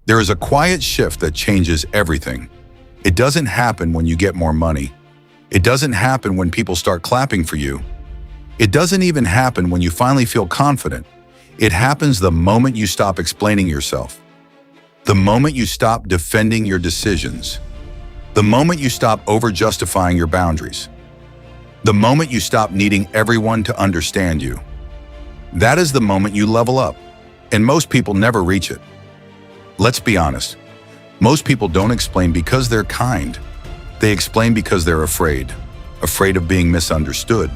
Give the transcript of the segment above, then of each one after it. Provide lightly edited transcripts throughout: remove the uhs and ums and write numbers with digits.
There is a quiet shift that changes everything. It doesn't happen when you get more money. It doesn't happen when people start clapping for you. It doesn't even happen when you finally feel confident. It happens the moment you stop explaining yourself. The moment you stop defending your decisions. The moment you stop over-justifying your boundaries. The moment you stop needing everyone to understand you. That is the moment you level up, and most people never reach it. Let's be honest. Most people don't explain because they're kind. They explain because they're afraid. Afraid of being misunderstood.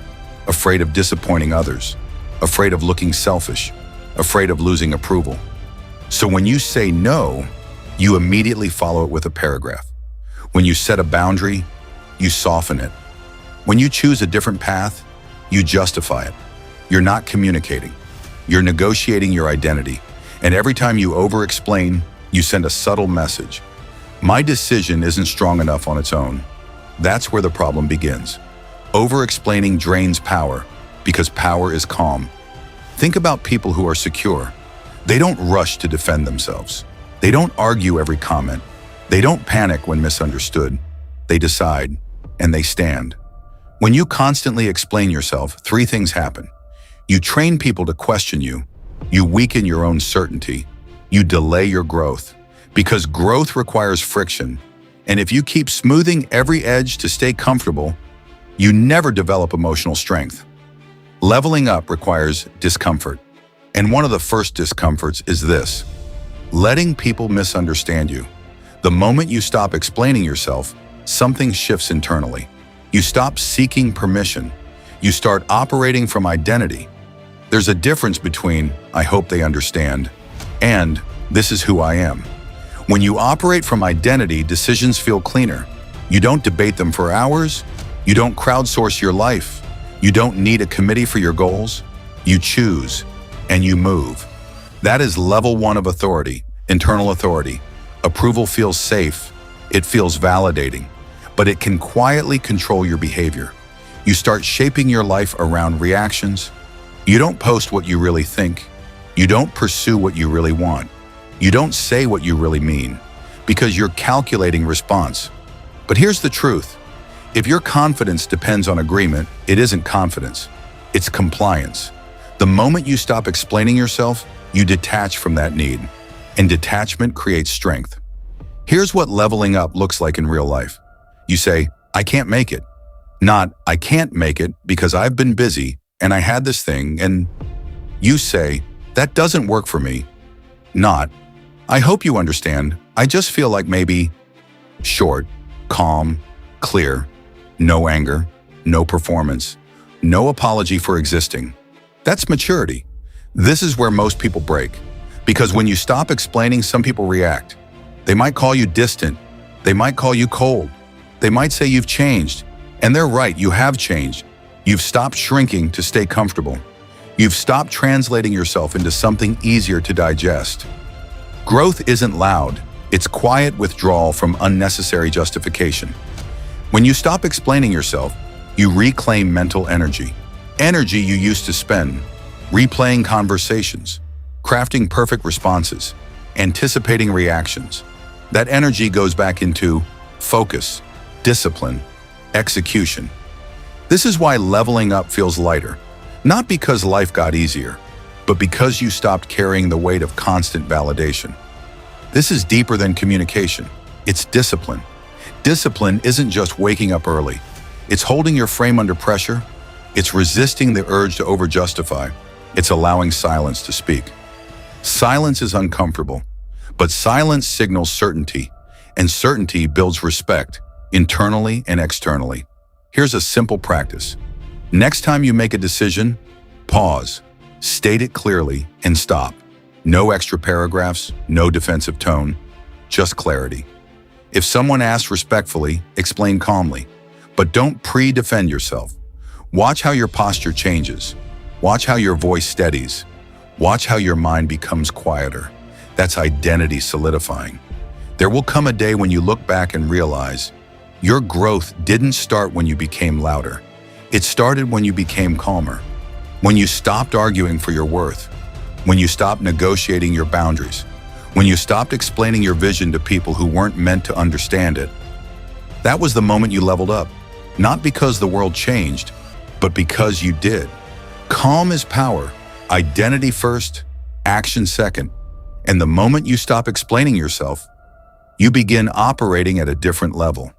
Afraid of disappointing others. Afraid of looking selfish. Afraid of losing approval. So when you say no, you immediately follow it with a paragraph. When you set a boundary, you soften it. When you choose a different path, you justify it. You're not communicating. You're negotiating your identity. And every time you over-explain, you send a subtle message. My decision isn't strong enough on its own. That's where the problem begins. Over-explaining drains power because power is calm. Think about people who are secure. They don't rush to defend themselves. They don't argue every comment. They don't panic when misunderstood. They decide, and they stand. When you constantly explain yourself, three things happen. You train people to question you. You weaken your own certainty. You delay your growth. Because growth requires friction. And if you keep smoothing every edge to stay comfortable, you never develop emotional strength. Leveling up requires discomfort. And one of the first discomforts is this: letting people misunderstand you. The moment you stop explaining yourself, something shifts internally. You stop seeking permission. You start operating from identity. There's a difference between "I hope they understand" and "this is who I am." When you operate from identity, decisions feel cleaner. You don't debate them for hours. You don't crowdsource your life. You don't need a committee for your goals. You choose, and you move. That is level 1 of authority, internal authority. Approval feels safe. It feels validating, but it can quietly control your behavior. You start shaping your life around reactions. You don't post what you really think. You don't pursue what you really want. You don't say what you really mean, because you're calculating response. But here's the truth. If your confidence depends on agreement, it isn't confidence. It's compliance. The moment you stop explaining yourself, you detach from that need. And detachment creates strength. Here's what leveling up looks like in real life. You say, "I can't make it." Not, "I can't make it because I've been busy and I had this thing," and you say, "That doesn't work for me." Not, "I hope you understand, I just feel like maybe." Short, calm, clear, no anger, no performance, no apology for existing. That's maturity. This is where most people break. Because when you stop explaining, some people react. They might call you distant. They might call you cold. They might say you've changed. And they're right, you have changed. You've stopped shrinking to stay comfortable. You've stopped translating yourself into something easier to digest. Growth isn't loud. It's quiet withdrawal from unnecessary justification. When you stop explaining yourself, you reclaim mental energy. Energy you used to spend replaying conversations, crafting perfect responses, anticipating reactions. That energy goes back into focus, discipline, execution. This is why leveling up feels lighter. Not because life got easier, but because you stopped carrying the weight of constant validation. This is deeper than communication. It's discipline. Discipline isn't just waking up early. It's holding your frame under pressure. It's resisting the urge to over-justify. It's allowing silence to speak. Silence is uncomfortable, but silence signals certainty, and certainty builds respect, internally and externally. Here's a simple practice. Next time you make a decision, pause, state it clearly, and stop. No extra paragraphs, no defensive tone, just clarity. If someone asks respectfully, explain calmly, but don't pre-defend yourself. Watch how your posture changes. Watch how your voice steadies. Watch how your mind becomes quieter. That's identity solidifying. There will come a day when you look back and realize your growth didn't start when you became louder. It started when you became calmer, when you stopped arguing for your worth, when you stopped negotiating your boundaries, When you stopped explaining your vision to people who weren't meant to understand it. That was the moment you leveled up, not because the world changed, but because you did. Calm is power, identity first, action second. And the moment you stop explaining yourself, you begin operating at a different level.